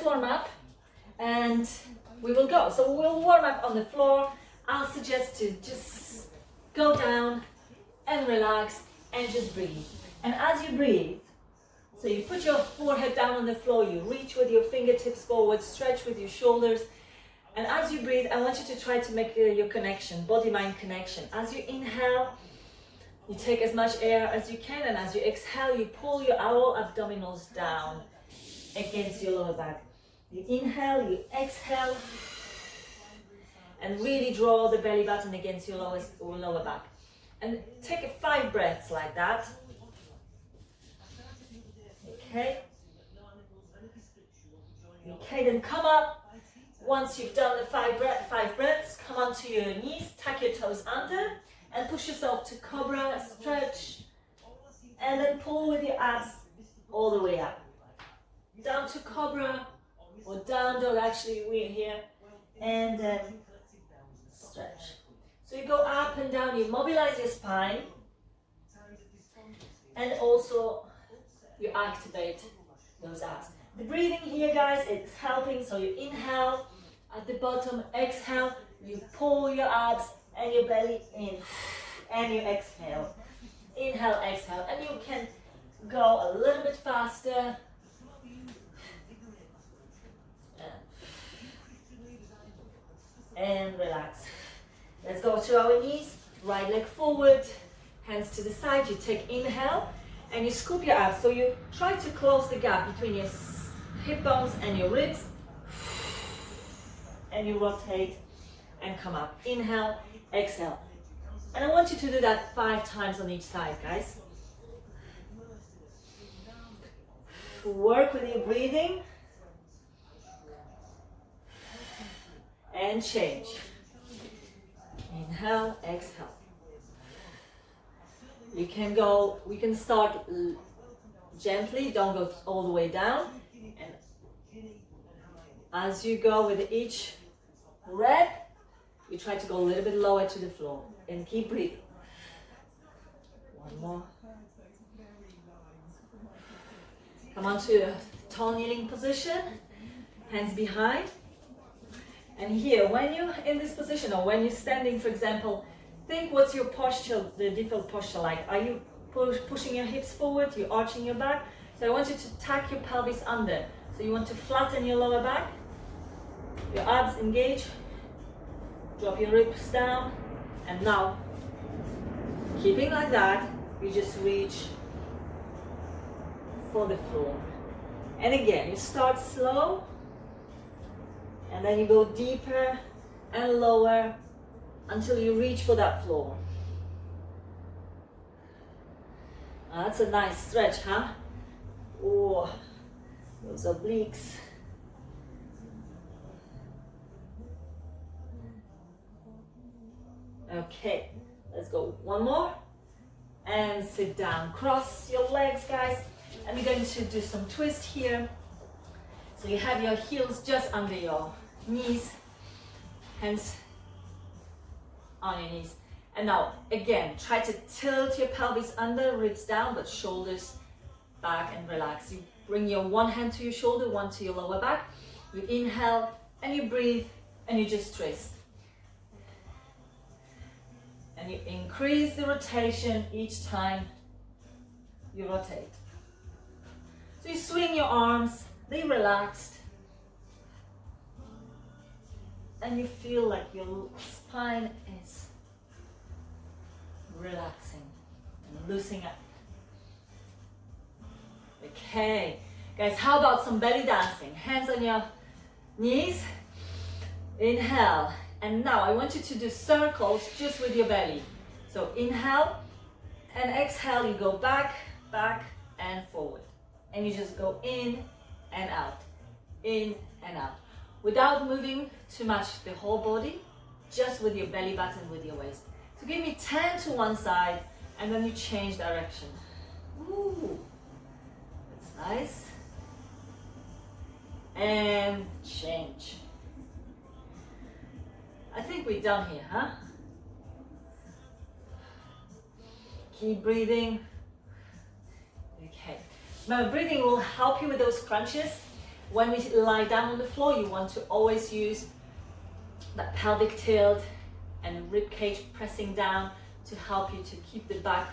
warm up and we will go. So we'll warm up on the floor. I'll suggest to just go down and relax and just breathe. And as you breathe, so you put your forehead down on the floor, you reach with your fingertips forward, stretch with your shoulders. And as you breathe, I want you to try to make your connection, body-mind connection. As you inhale, you take as much air as you can, and as you exhale, you pull your owl abdominals down against your lower back. You inhale, you exhale, and really draw the belly button against your lower back. And take 5 breaths like that. Okay. Okay, then come up. Once you've done the 5 breaths, come onto your knees, tuck your toes under, and push yourself to cobra, stretch, and then pull with your abs all the way up. Down to cobra, or down dog, actually we're here, and then stretch. So you go up and down, you mobilize your spine, and also you activate those abs. The breathing here, guys, it's helping, so you inhale, at the bottom, exhale, you pull your abs and your belly in, and you exhale. Inhale, exhale, and you can go a little bit faster. And relax. Let's go to our knees, right leg forward, hands to the side. You take inhale and you scoop your abs. So you try to close the gap between your hip bones and your ribs. And you rotate and come up. Inhale, exhale. And I want you to do that 5 times on each side, guys. Work with your breathing. And change. Inhale, exhale. You can go, we can start gently, don't go all the way down. And as you go with each rep, you try to go a little bit lower to the floor and keep breathing. One more. Come on to a tall kneeling position, hands behind. And here, when you're in this position or when you're standing, for example, think what's your posture, the default posture like. Are you pushing your hips forward? You're arching your back? So I want you to tuck your pelvis under. So you want to flatten your lower back. Your abs engage. Drop your ribs down. And now, keeping like that, you just reach for the floor. And again, you start slow. And then you go deeper and lower until you reach for that floor. That's a nice stretch, huh? Oh, those obliques. Okay, let's go one more. And sit down. Cross your legs, guys. And we're going to do some twist here. So you have your heels just under your knees, hands on your knees. And now, again, try to tilt your pelvis under, ribs down, but shoulders back and relax. You bring your one hand to your shoulder, one to your lower back. You inhale and you breathe and you just twist. And you increase the rotation each time you rotate. So you swing your arms, they relaxed. And you feel like your spine is relaxing and loosening up. Okay, guys, how about some belly dancing? Hands on your knees. Inhale. And now I want you to do circles just with your belly. So inhale and exhale, you go back, back and forward. And you just go in and out, in and out. Without moving too much the whole body, just with your belly button, with your waist. So give me 10 to one side, and then you change direction. Ooh, that's nice. And change. I think we're done here, huh? Keep breathing. Okay. Now breathing will help you with those crunches. When we lie down on the floor, you want to always use that pelvic tilt and rib cage pressing down to help you to keep the back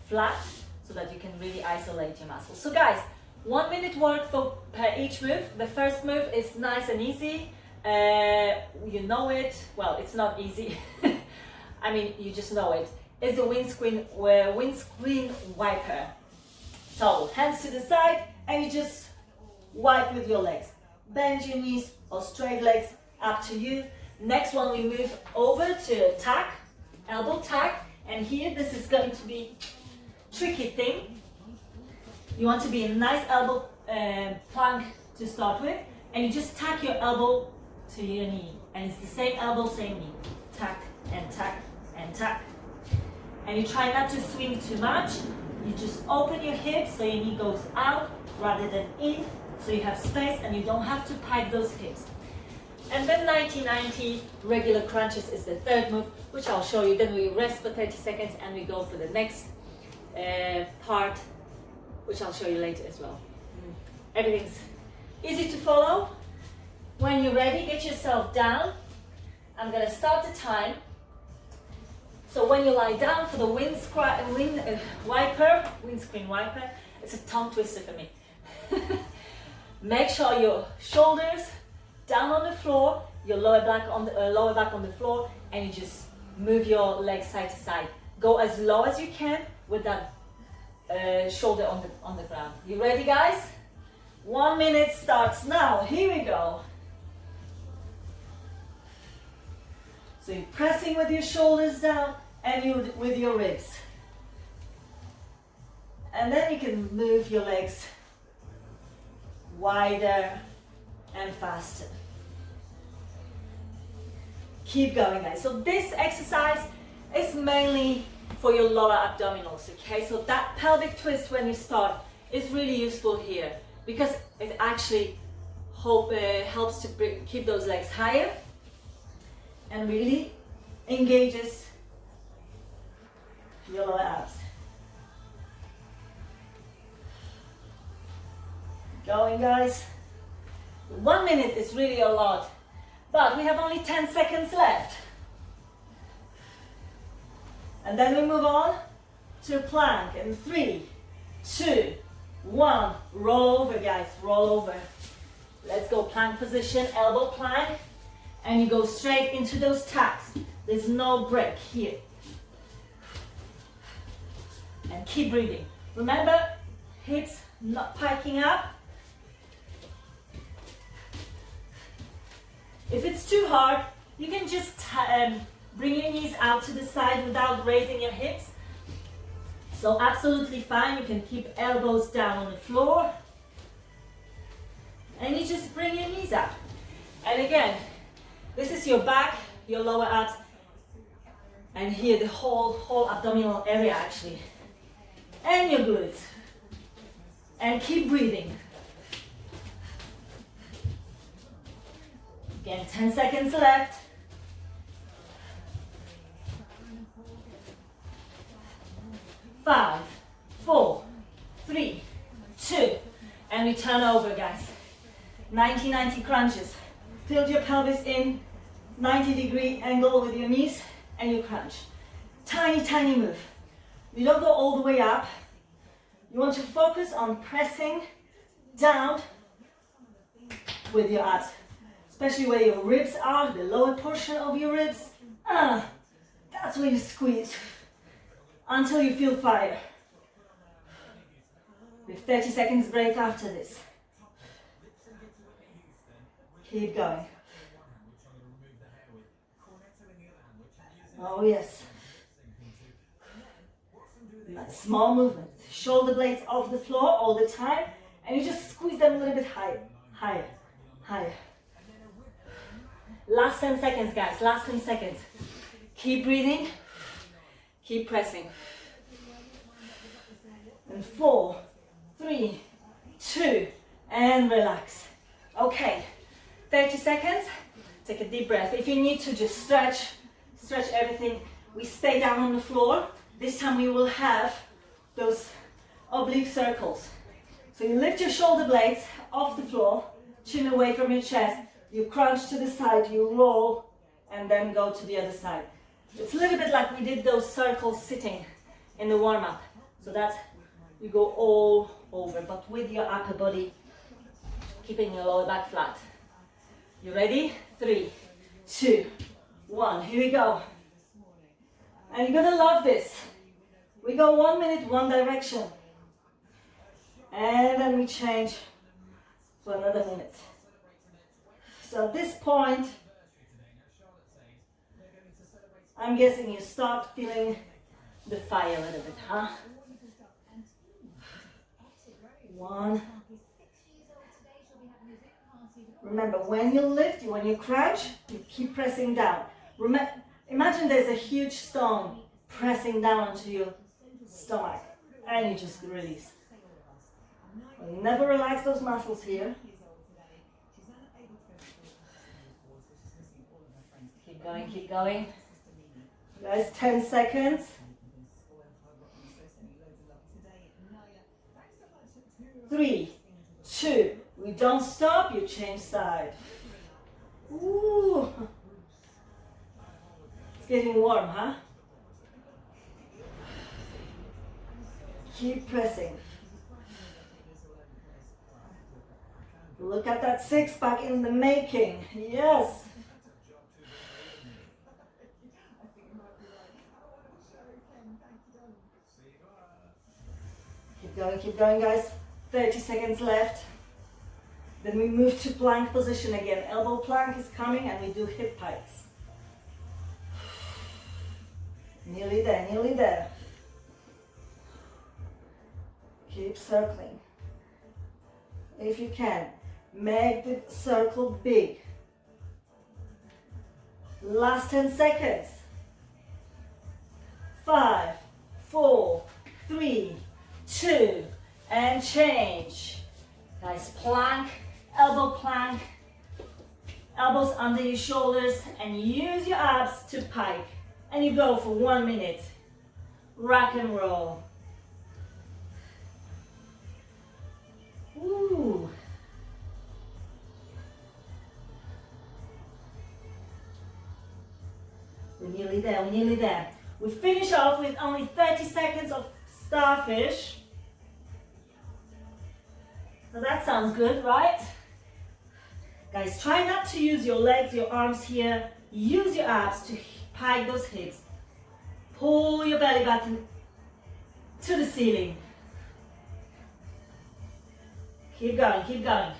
flat so that you can really isolate your muscles. So guys, 1 minute work per each move. The first move is nice and easy. You know it. Well, it's not easy. I mean, you just know it. It's the windscreen wiper. So hands to the side and you just wipe with your legs. Bend your knees or straight legs, up to you. Next one, we move over to tack, elbow tack. And here, this is going to be tricky thing. You want to be a nice elbow plank to start with. And you just tack your elbow to your knee. And it's the same elbow, same knee. Tack and tack and tack. And you try not to swing too much. You just open your hips so your knee goes out rather than in. So you have space and you don't have to pike those hips. And then 90-90 regular crunches is the third move, which I'll show you. Then we rest for 30 seconds and we go for the next part, which I'll show you later as well. Everything's easy to follow. When you're ready, get yourself down. I'm going to start the time. So when you lie down for the windscreen wiper, it's a tongue twister for me. Make sure your shoulders down on the floor, your lower back on the floor, and you just move your legs side to side. Go as low as you can with that shoulder on the ground. You ready, guys? 1 minute starts now. Here we go. So you're pressing with your shoulders down and you with your ribs. And then you can move your legs wider and faster. Keep going, guys. So this exercise is mainly for your lower abdominals, okay? So that pelvic twist when you start is really useful here because it actually helps to keep those legs higher and really engages your lower abs. Going, guys. 1 minute is really a lot, but we have only 10 seconds left. And then we move on to plank in 3, 2, 1. Roll over, guys, roll over. Let's go plank position, elbow plank, and you go straight into those tacks. There's no break here. And keep breathing. Remember, hips not piking up. If it's too hard, you can just bring your knees out to the side without raising your hips. So absolutely fine, you can keep elbows down on the floor. And you just bring your knees out. And again, this is your back, your lower abs, and here the whole abdominal area actually. And your glutes. And keep breathing. Again, 10 seconds left. 5, 4, 3, 2, and we turn over, guys. 90-90 crunches. Tilt your pelvis in, 90-degree angle with your knees, and you crunch. Tiny, tiny move. You don't go all the way up. You want to focus on pressing down with your abs, especially where your ribs are, the lower portion of your ribs. That's where you squeeze until you feel fire. With 30 seconds break after this. Keep going. Oh yes. That small movement. Shoulder blades off the floor all the time, and you just squeeze them a little bit higher, higher, higher. Last 10 seconds, guys. Last 10 seconds. Keep breathing. Keep pressing. And 4, 3, 2, and relax. Okay. 30 seconds. Take a deep breath. If you need to, just stretch everything. We stay down on the floor. This time we will have those oblique circles. So you lift your shoulder blades off the floor, chin away from your chest. You crunch to the side, you roll, and then go to the other side. It's a little bit like we did those circles sitting in the warm-up. So that's, you go all over, but with your upper body, keeping your lower back flat. You ready? 3, 2, 1, here we go. And you're gonna love this. We go 1 minute, one direction. And then we change for another minute. So at this point, I'm guessing you start feeling the fire a little bit, huh? 1. Remember, when you lift, when you crouch, you keep pressing down. Imagine there's a huge stone pressing down onto your stomach, and you just release. Well, never relax those muscles here. Keep going, keep going. Guys, 10 seconds. 3, 2, we don't stop, you change side. Ooh. It's getting warm, huh? Keep pressing. Look at that six-pack in the making. Yes. Keep going, guys. 30 seconds left. Then we move to plank position again. Elbow plank is coming and we do hip pikes. Nearly there, nearly there. Keep circling. If you can, make the circle big. Last 10 seconds. 5, 4, 3, 2, and change. Guys, plank, elbow plank, elbows under your shoulders, and use your abs to pike. And you go for 1 minute. Rock and roll. Ooh. We're nearly there, we're nearly there. We finish off with only 30 seconds of starfish. So that sounds good, right? Guys, try not to use your legs, your arms here. Use your abs to pike those hips. Pull your belly button to the ceiling. Keep going, keep going.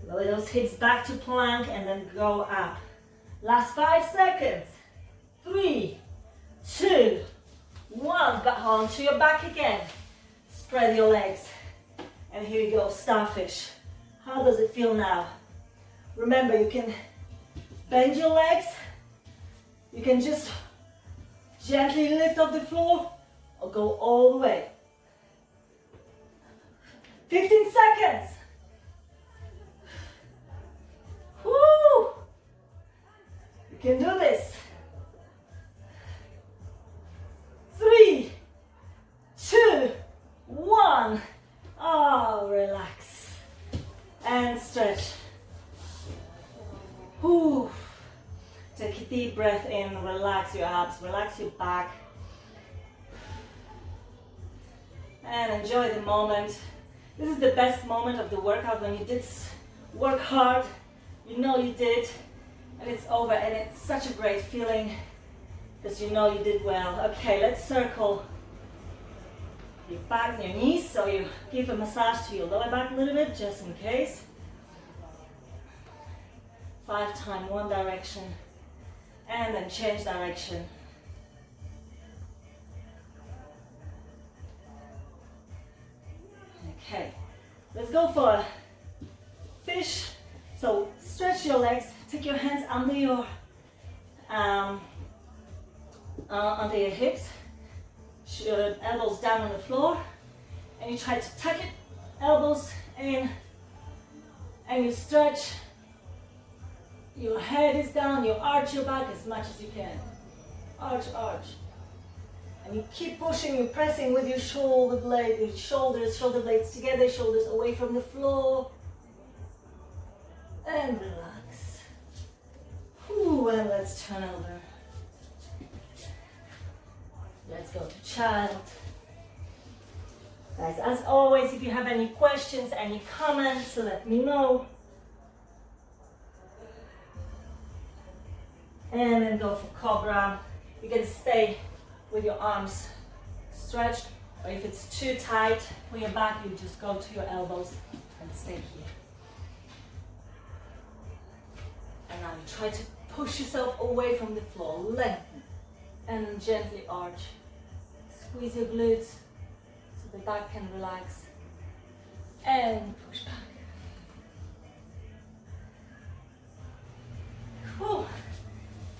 Lower those hips back to plank and then go up. Last 5 seconds. 3, 2, 1. Back onto your back again. Spread your legs. And here you go, starfish. How does it feel now? Remember, you can bend your legs. You can just gently lift off the floor or go all the way. 15 seconds. Woo! You can do this. 3, 2, 1. Oh, relax and stretch. Whew. Take a deep breath in, relax your abs, relax your back, and enjoy the moment. This is the best moment of the workout, when you did work hard, you know you did, and it's over, and it's such a great feeling because you know you did well. Okay, let's circle your back and your knees, so you give a massage to your lower back a little bit, just in case. 5 times, one direction, and then change direction. Okay, let's go for a fish. So stretch your legs, take your hands under your hips, elbows down on the floor, and you try to tuck it, elbows in, and you stretch. Your head is down, you arch your back as much as you can. Arch, arch. And you keep pushing, you're pressing with your shoulder blade, your shoulder blades together, shoulders away from the floor. And relax. Ooh, and let's turn over. Let's go to child. Guys, as always, if you have any questions, any comments, let me know. And then go for cobra. You can stay with your arms stretched, or if it's too tight for your back, you just go to your elbows and stay here. And now you try to push yourself away from the floor, lengthen, and then gently arch. Squeeze your glutes so the back can relax, and push back. Whew.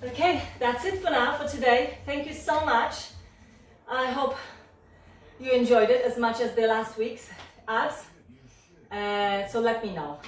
Okay, that's it for now, for today. Thank you so much. I hope you enjoyed it as much as the last week's abs. So let me know.